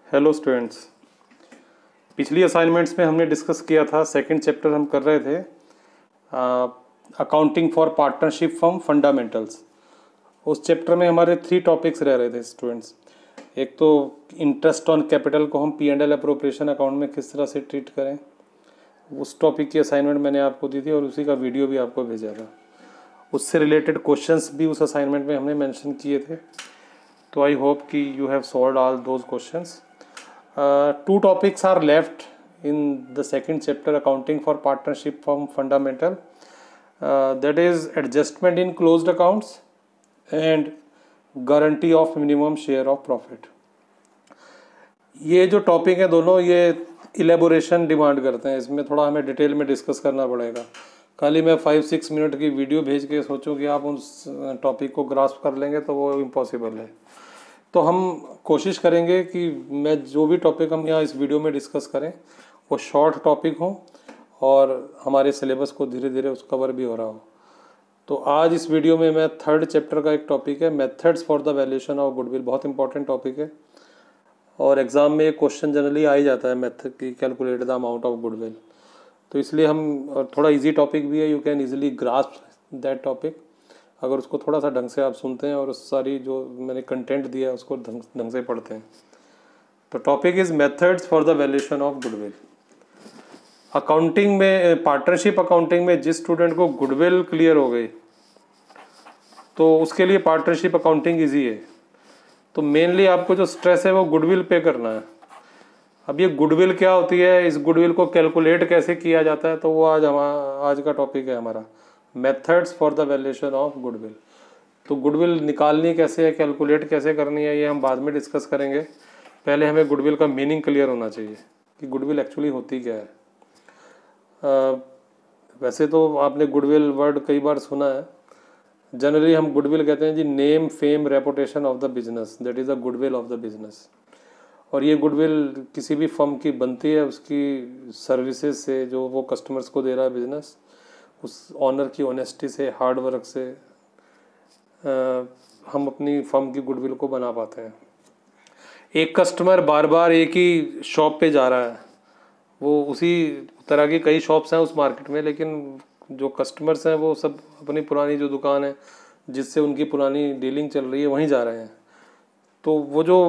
Hello students, पिछली assignments में हमने डिस्कस किया था। सेकंड चैप्टर हम कर रहे थे accounting for partnership firm fundamentals. उस चैप्टर में हमारे 3 टॉपिक्स रह रहे थे स्टूडेंट्स। एक तो इंटरेस्ट ऑन कैपिटल को हम P&L अप्रोप्रिएशन अकाउंट में किस तरह से ट्रीट करें, उस टॉपिक की असाइनमेंट मैंने आपको दी थी और उसी का वीडियो भी आपको भेजा था। उससे रिलेटेड क्वेश्चंस भी उस असाइनमेंट में हमने मेंशन किए थे। तो आई होप कि you have solved all those questions. 2 topics are left in the second chapter, accounting for partnership firm fundamental. That is adjustment in closed accounts and guarantee of minimum share of profit. ये जो topic है दोनों, ये elaboration demand करते हैं। इसमें थोड़ा हमें डिटेल में डिस्कस करना पड़ेगा। खाली मैं 5-6 मिनट की वीडियो भेज के सोचूं कि आप उस टॉपिक को ग्रास्प कर लेंगे तो वो इम्पॉसिबल है। तो हम कोशिश करेंगे कि मैं जो भी टॉपिक हम यहाँ इस वीडियो में डिस्कस करें वो शॉर्ट टॉपिक हो और हमारे सिलेबस को धीरे धीरे उस कवर भी हो रहा हो। तो आज इस वीडियो में मैं 3rd चैप्टर का एक टॉपिक है methods for the valuation of goodwill. बहुत इंपॉर्टेंट टॉपिक है और एग्ज़ाम में एक क्वेश्चन जनरली आ ही जाता है मेथड की, calculate the amount of goodwill. तो इसलिए हम, थोड़ा ईजी टॉपिक भी है, you can easily grasp that topic अगर उसको थोड़ा सा ढंग से आप सुनते हैं और उस सारी जो मैंने कंटेंट दिया है उसको ढंग से पढ़ते हैं। तो topic is methods for the valuation of goodwill. Accounting में, पार्टनरशिप अकाउंटिंग में जिस स्टूडेंट को गुडविल क्लियर हो गई तो उसके लिए पार्टनरशिप अकाउंटिंग ईजी है। तो मेनली आपको जो स्ट्रेस है वो गुडविल पे करना है। अब ये गुडविल क्या होती है, इस गुडविल को कैलकुलेट कैसे किया जाता है, तो वो आज का टॉपिक है हमारा, methods for the valuation of goodwill. तो गुडविल निकालनी कैसे है, कैलकुलेट कैसे करनी है, ये हम बाद में डिस्कस करेंगे। पहले हमें गुडविल का मीनिंग क्लियर होना चाहिए कि गुडविल एक्चुअली होती क्या है। वैसे तो आपने गुडविल वर्ड कई बार सुना है। जनरली हम गुडविल कहते हैं जी name, fame, reputation of the business, that is the goodwill of the business. और ये गुडविल किसी भी फर्म की बनती है उसकी सर्विसेज से, जो वो कस्टमर्स को दे रहा है बिजनेस, उस ऑनर की ऑनेस्टी से, हार्ड वर्क से हम अपनी फर्म की गुडविल को बना पाते हैं। एक कस्टमर बार बार एक ही शॉप पे जा रहा है, वो उसी तरह की कई शॉप्स हैं उस मार्केट में, लेकिन जो कस्टमर्स हैं वो सब अपनी पुरानी जो दुकान है जिससे उनकी पुरानी डीलिंग चल रही है वहीं जा रहे हैं। तो वो जो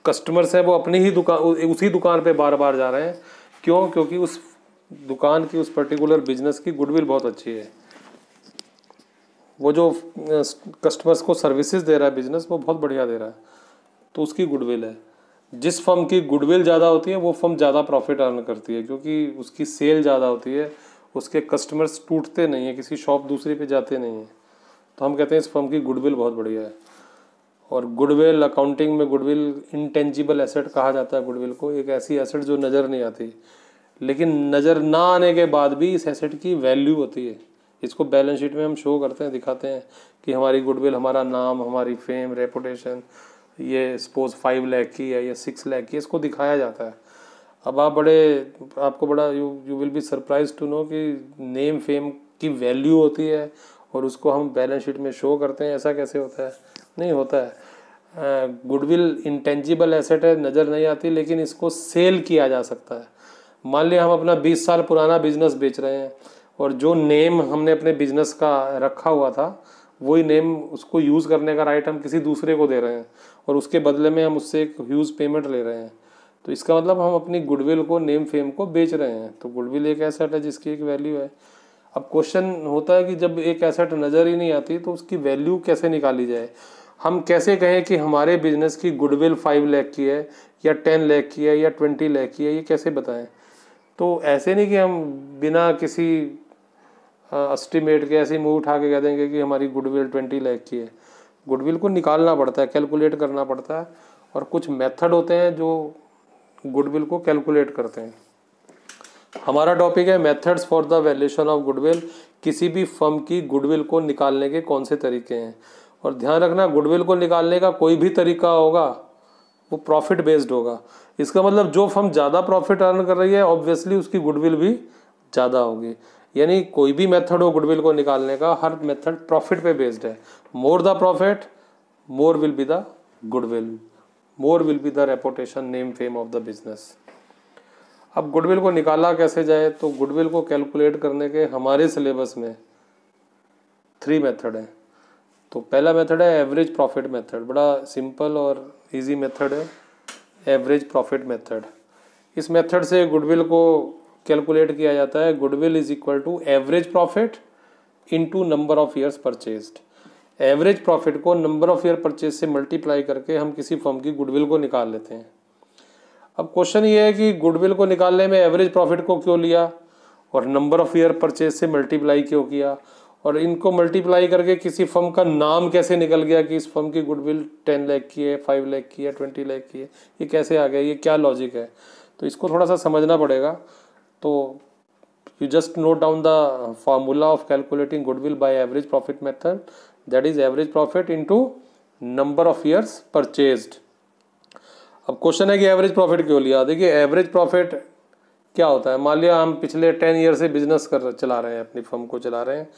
कस्टमर्स हैं वो अपनी ही दुकान, उसी दुकान पे बार बार जा रहे हैं। क्यों? क्योंकि उस दुकान की, उस पर्टिकुलर बिजनेस की गुडविल बहुत अच्छी है। वो जो कस्टमर्स को सर्विसेज दे रहा है बिजनेस, वो बहुत बढ़िया दे रहा है, तो उसकी गुडविल है। जिस फर्म की गुडविल ज़्यादा होती है वो फर्म ज़्यादा प्रॉफिट अर्न करती है, क्योंकि उसकी सेल ज़्यादा होती है, उसके कस्टमर्स टूटते नहीं हैं, किसी शॉप दूसरी पे जाते नहीं हैं। तो हम कहते हैं इस फर्म की गुडविल बहुत बढ़िया है। और गुडविल, अकाउंटिंग में गुडविल इंटेंजिबल एसेट कहा जाता है। गुडविल को एक ऐसी एसेट जो नज़र नहीं आती, लेकिन नज़र ना आने के बाद भी इस एसेट की वैल्यू होती है। इसको बैलेंस शीट में हम शो करते हैं, दिखाते हैं कि हमारी गुडविल, हमारा नाम, हमारी फेम, रेपुटेशन, ये सपोज 5 लाख की है या 6 लाख की, इसको दिखाया जाता है। अब आपको बड़ा you will be surprise to know कि नेम, फेम की वैल्यू होती है और उसको हम बैलेंस शीट में शो करते हैं। ऐसा कैसे होता है? नहीं होता है। गुडविल इंटेंजिबल एसेट है, नज़र नहीं आती, लेकिन इसको सेल किया जा सकता है। मान लिया हम अपना 20 साल पुराना बिजनेस बेच रहे हैं और जो नेम हमने अपने बिजनेस का रखा हुआ था वही नेम, उसको यूज़ करने का राइट हम किसी दूसरे को दे रहे हैं और उसके बदले में हम उससे एक ह्यूज पेमेंट ले रहे हैं। तो इसका मतलब हम अपनी गुडविल को, नेम, फेम को बेच रहे हैं। तो गुडविल एक एसेट है जिसकी एक वैल्यू है। अब क्वेश्चन होता है कि जब एक एसेट नज़र ही नहीं आती तो उसकी वैल्यू कैसे निकाली जाए। हम कैसे कहें कि हमारे बिजनेस की गुडविल 5 लाख की है या 10 लाख की है या 20 लाख की है, ये कैसे बताएं? तो ऐसे नहीं कि हम बिना किसी एस्टिमेट के ऐसे मुंह उठा के कह देंगे कि हमारी गुडविल 20 लाख की है। गुडविल को निकालना पड़ता है, कैलकुलेट करना पड़ता है, और कुछ मेथड होते हैं जो गुडविल को कैलकुलेट करते हैं। हमारा टॉपिक है methods for the valuation of goodwill. किसी भी फर्म की गुडविल को निकालने के कौन से तरीके हैं। और ध्यान रखना, गुडविल को निकालने का कोई भी तरीका होगा वो प्रॉफिट बेस्ड होगा। इसका मतलब जो फर्म ज़्यादा प्रॉफिट अर्न कर रही है ऑब्वियसली उसकी गुडविल भी ज़्यादा होगी। यानी कोई भी मेथड हो गुडविल को निकालने का, हर मेथड प्रॉफिट पे बेस्ड है। More the profit, more will be the goodwill. More will be the reputation name fame of the business. अब गुडविल को निकाला कैसे जाए, तो गुडविल को कैलकुलेट करने के हमारे सिलेबस में 3 मेथड हैं। तो पहला मेथड है एवरेज प्रॉफिट मेथड, बड़ा सिंपल और इजी मेथड है एवरेज प्रॉफिट मेथड। इस मेथड से गुडविल को कैलकुलेट किया जाता है। Goodwill is equal to average profit into number of years purchased. Average profit को नंबर ऑफ ईयर परचेज से मल्टीप्लाई करके हम किसी फर्म की गुडविल को निकाल लेते हैं। अब क्वेश्चन ये है कि गुडविल को निकालने में एवरेज प्रॉफिट को क्यों लिया और नंबर ऑफ ईयर परचेज से मल्टीप्लाई क्यों किया, और इनको मल्टीप्लाई करके किसी फर्म का नाम कैसे निकल गया कि इस फर्म की गुडविल 10 लाख की है, 5 लाख की है, 20 लाख की है, ये कैसे आ गया, ये क्या लॉजिक है। तो इसको थोड़ा सा समझना पड़ेगा। तो you just note down the formula of calculating goodwill by average profit method, that is average profit into number of years purchased। अब क्वेश्चन है कि एवरेज प्रॉफिट क्यों लिया। देखिए एवरेज प्रॉफिट क्या होता है, मान लिया हम पिछले 10 ईयर से बिजनेस चला रहे हैं, अपनी फर्म को चला रहे हैं,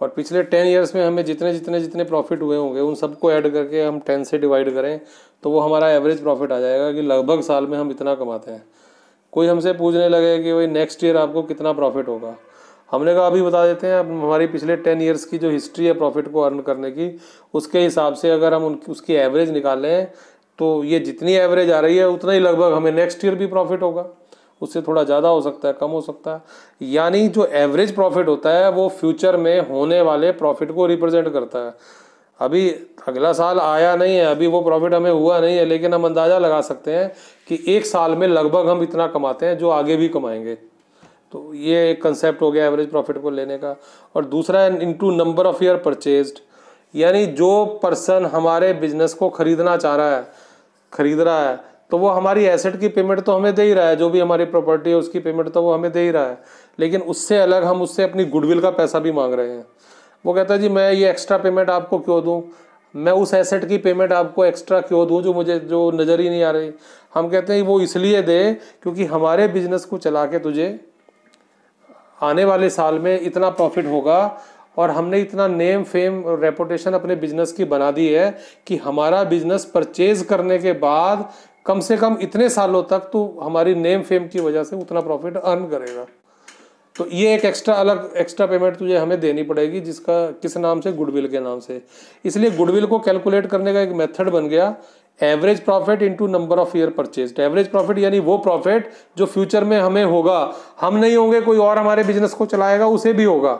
और पिछले 10 ईयर्स में हमें जितने प्रॉफिट हुए होंगे उन सबको ऐड करके हम 10 से डिवाइड करें तो वो हमारा एवरेज प्रॉफिट आ जाएगा कि लगभग साल में हम इतना कमाते हैं। कोई हमसे पूछने लगे कि भाई नेक्स्ट ईयर आपको कितना प्रॉफिट होगा, हमने कहा अभी बता देते हैं। अब हमारी पिछले 10 ईयर्स की जो हिस्ट्री है प्रॉफिट को अर्न करने की, उसके हिसाब से अगर हम उसकी एवरेज निकालें तो ये जितनी एवरेज आ रही है उतना ही लगभग हमें नेक्स्ट ईयर भी प्रॉफिट होगा। उससे थोड़ा ज़्यादा हो सकता है, कम हो सकता है। यानी जो एवरेज प्रॉफिट होता है वो फ्यूचर में होने वाले प्रॉफिट को रिप्रेजेंट करता है। अभी अगला साल आया नहीं है, अभी वो प्रॉफिट हमें हुआ नहीं है, लेकिन हम अंदाज़ा लगा सकते हैं कि एक साल में लगभग हम इतना कमाते हैं जो आगे भी कमाएंगे। तो ये एक कंसेप्ट हो गया एवरेज प्रॉफिट को लेने का। और दूसरा है into number of year purchased, यानी जो पर्सन हमारे बिजनेस को खरीदना चाह रहा है, खरीद रहा है, तो वो हमारी एसेट की पेमेंट तो हमें दे ही रहा है, जो भी हमारी प्रॉपर्टी है उसकी पेमेंट तो वो हमें दे ही रहा है, लेकिन उससे अलग हम उससे अपनी गुडविल का पैसा भी मांग रहे हैं। वो कहता है जी मैं ये एक्स्ट्रा पेमेंट आपको क्यों दूं, मैं उस एसेट की पेमेंट आपको एक्स्ट्रा क्यों दूं जो नज़र ही नहीं आ रही। हम कहते हैं वो इसलिए दे क्योंकि हमारे बिजनेस को चला के तुझे आने वाले साल में इतना प्रॉफिट होगा, और हमने इतना नेम फेम रेपुटेशन अपने बिजनेस की बना दी है कि हमारा बिजनेस परचेज करने के बाद कम से कम इतने सालों तक तो हमारी नेम फेम की वजह से उतना प्रॉफिट अर्न करेगा। तो ये एक एक्स्ट्रा पेमेंट तुझे हमें देनी पड़ेगी, जिसका किस नाम से, गुडविल के नाम से। इसलिए गुडविल को कैलकुलेट करने का एक मेथड बन गया average profit into number of year purchased. Average profit यानी वो प्रॉफिट जो फ्यूचर में हमें होगा, हम नहीं होंगे, कोई और हमारे बिजनेस को चलाएगा, उसे भी होगा,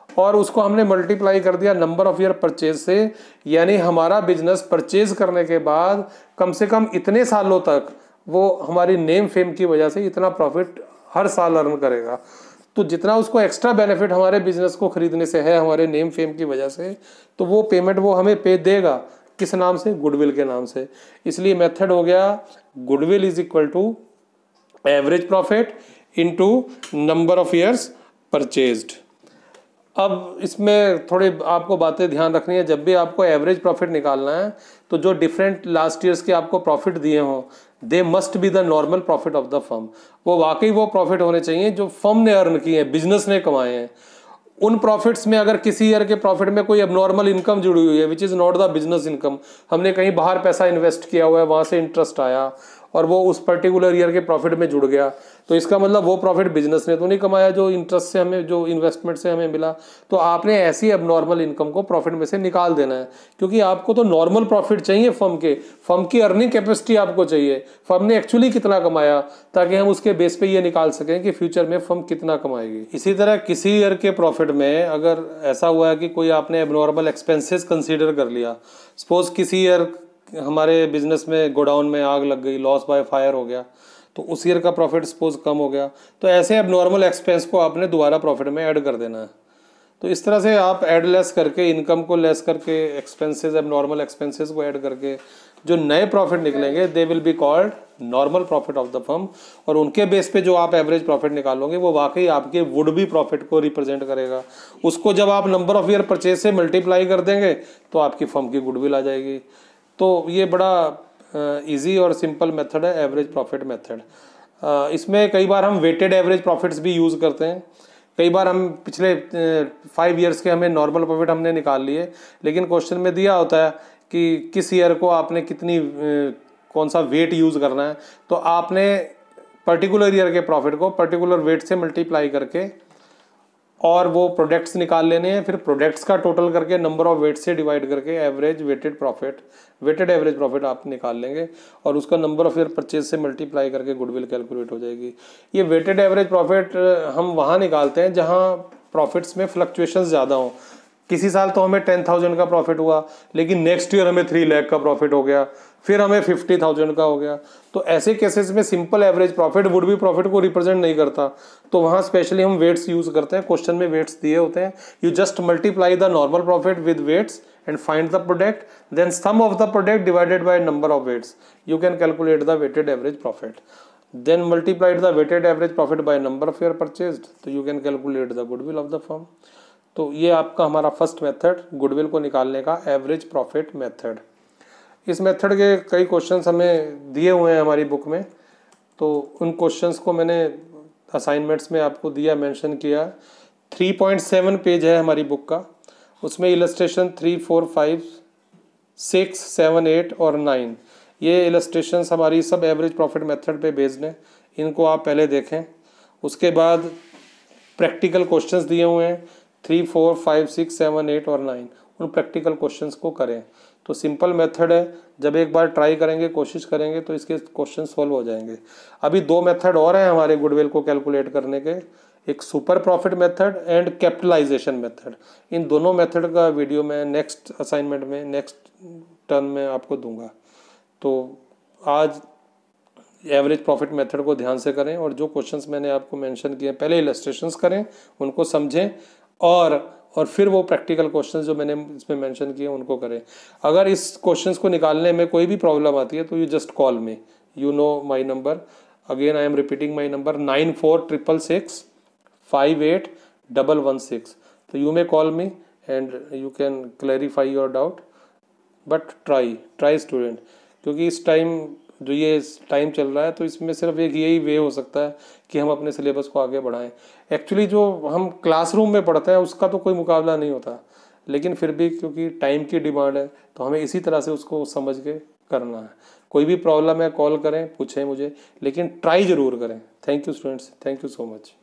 और उसको हमने मल्टीप्लाई कर दिया नंबर ऑफ ईयर परचेज से, यानी हमारा बिजनेस परचेज करने के बाद कम से कम इतने सालों तक वो हमारी नेम फेम की वजह से इतना प्रॉफिट हर साल अर्न करेगा। तो जितना उसको एक्स्ट्रा बेनिफिट हमारे बिजनेस को खरीदने से है हमारे नेम फेम की वजह से, तो वो पेमेंट वो हमें पे देगा, किस नाम से, गुडविल के नाम से। इसलिए मेथड हो गया goodwill is equal to average profit into number of years purchased. अब इसमें थोड़ी आपको बातें ध्यान रखनी है। जब भी आपको एवरेज प्रॉफिट निकालना है तो जो डिफरेंट लास्ट ईयर्स के आपको प्रॉफिट दिए हों, they must be the normal profit of the firm. वो वाकई वो प्रॉफिट होने चाहिए जो फर्म ने अर्न किए हैं, बिजनेस ने कमाए हैं। उन प्रॉफिट्स में अगर किसी ईयर के प्रॉफिट में कोई एबनॉर्मल इनकम जुड़ी हुई है which is not the business income, हमने कहीं बाहर पैसा इन्वेस्ट किया हुआ है, वहाँ से इंटरेस्ट आया और वो उस पर्टिकुलर ईयर के प्रॉफिट में जुड़ गया, तो इसका मतलब वो प्रॉफिट बिजनेस ने तो नहीं कमाया जो इंटरेस्ट से हमें, जो इन्वेस्टमेंट से हमें मिला। तो आपने ऐसी एबनॉर्मल इनकम को प्रॉफिट में से निकाल देना है, क्योंकि आपको तो नॉर्मल प्रॉफिट चाहिए फर्म की अर्निंग कैपेसिटी आपको चाहिए, फर्म ने एक्चुअली कितना कमाया, ताकि हम उसके बेस पे ये निकाल सकें कि फ्यूचर में फर्म कितना कमाएगी। इसी तरह किसी ईयर के प्रॉफिट में अगर ऐसा हुआ है कि कोई आपने एबनॉर्मल एक्सपेंसेस कंसीडर कर लिया, सपोज किसी ईयर हमारे बिजनेस में गोडाउन में आग लग गई, लॉस बाय फायर हो गया, तो उस ईयर का प्रॉफिट सपोज कम हो गया, तो ऐसे अब नॉर्मल एक्सपेंस को आपने दोबारा प्रॉफिट में ऐड कर देना है। तो इस तरह से आप ऐड लेस करके, इनकम को लेस करके, एक्सपेंसेस अब नॉर्मल एक्सपेंसेस को ऐड करके जो नए प्रॉफिट निकलेंगे they will be called normal profit of the firm, और उनके बेस पे जो आप एवरेज प्रॉफिट निकालोगे वो वाकई आपके वुड बी प्रॉफिट को रिप्रेजेंट करेगा। उसको जब आप नंबर ऑफ ईयर परचेज से मल्टीप्लाई कर देंगे तो आपकी फर्म की गुडविल आ जाएगी। तो ये बड़ा इजी और सिंपल मेथड है एवरेज प्रॉफिट मेथड। इसमें कई बार हम वेटेड एवरेज प्रॉफिट्स भी यूज़ करते हैं। कई बार हम पिछले 5 ईयर्स के हमें नॉर्मल प्रॉफिट हमने निकाल लिए, लेकिन क्वेश्चन में दिया होता है कि किस ईयर को आपने कितनी कौन सा वेट यूज़ करना है, तो आपने पर्टिकुलर ईयर के प्रॉफिट को पर्टिकुलर वेट से मल्टीप्लाई करके और वो प्रोडक्ट्स निकाल लेने हैं, फिर प्रोडक्ट्स का टोटल करके नंबर ऑफ वेट से डिवाइड करके एवरेज वेटेड एवरेज प्रॉफिट आप निकाल लेंगे और उसका नंबर ऑफ ईयर परचेज से मल्टीप्लाई करके गुडविल कैलकुलेट हो जाएगी। ये वेटेड एवरेज प्रॉफिट हम वहाँ निकालते हैं जहाँ प्रॉफिट्स में फ्लक्चुएशंस ज़्यादा हों। किसी साल तो हमें 10,000 का प्रॉफिट हुआ, लेकिन नेक्स्ट ईयर हमें 3 लाख का प्रॉफिट हो गया, फिर हमें 50,000 का हो गया। तो ऐसे केसेस में simple average profit would be profit को रिप्रेजेंट नहीं करता, तो वहाँ स्पेशली हम वेट्स यूज करते हैं। क्वेश्चन में वेट्स दिए होते हैं, you just multiply the normal profit with weights and find the product, then sum of the product divided by number of weights, you can calculate the weighted average profit. Then multiply the weighted average profit by number of year purchased, so you can calculate the goodwill of the firm. तो ये आपका हमारा first method goodwill को निकालने का average profit method. इस method के कई क्वेश्चंस हमें दिए हुए हैं हमारी बुक में, तो उन क्वेश्चंस को मैंने असाइनमेंट्स में आपको दिया, मेंशन किया। 3.7 पेज है हमारी बुक का, उसमें इलस्ट्रेशन 3, 4, 5, 6, 7, 8 और 9 ये इलस्ट्रेशंस हमारी सब एवरेज प्रॉफिट मेथड पे बेस्ड हैं। इनको आप पहले देखें। उसके बाद प्रैक्टिकल क्वेश्चंस दिए हुए हैं 3, 4, 5, 6, 7, 8 और 9, उन प्रैक्टिकल क्वेश्चंस को करें। तो सिंपल मेथड है, जब एक बार ट्राई करेंगे, कोशिश करेंगे तो इसके क्वेश्चन सॉल्व हो जाएंगे। अभी 2 मेथड और हैं हमारे गुडविल को कैलकुलेट करने के, एक super profit method and capitalisation method. इन दोनों मेथड का वीडियो मैं नेक्स्ट असाइनमेंट में, नेक्स्ट टर्म में आपको दूंगा। तो आज एवरेज प्रॉफिट मेथड को ध्यान से करें और जो क्वेश्चंस मैंने आपको मेंशन किए पहले इलस्ट्रेशंस करें, उनको समझें और फिर वो प्रैक्टिकल क्वेश्चंस जो मैंने इसमें मेंशन किए उनको करें। अगर इस क्वेश्चंस को निकालने में कोई भी प्रॉब्लम आती है तो you just call me, you know my number. Again I am repeating my number 9466 58 So you may call me and you can clarify your doubt, but try student, क्योंकि इस टाइम जो ये टाइम चल रहा है तो इसमें सिर्फ एक यही वे हो सकता है कि हम अपने सिलेबस को आगे बढ़ाएं। एक्चुअली जो हम क्लासरूम में पढ़ते हैं उसका तो कोई मुकाबला नहीं होता, लेकिन फिर भी क्योंकि टाइम की डिमांड है तो हमें इसी तरह से उसको समझ के करना है। कोई भी प्रॉब्लम है कॉल करें, पूछें मुझे, लेकिन ट्राई ज़रूर करें। Thank you students, thank you so much.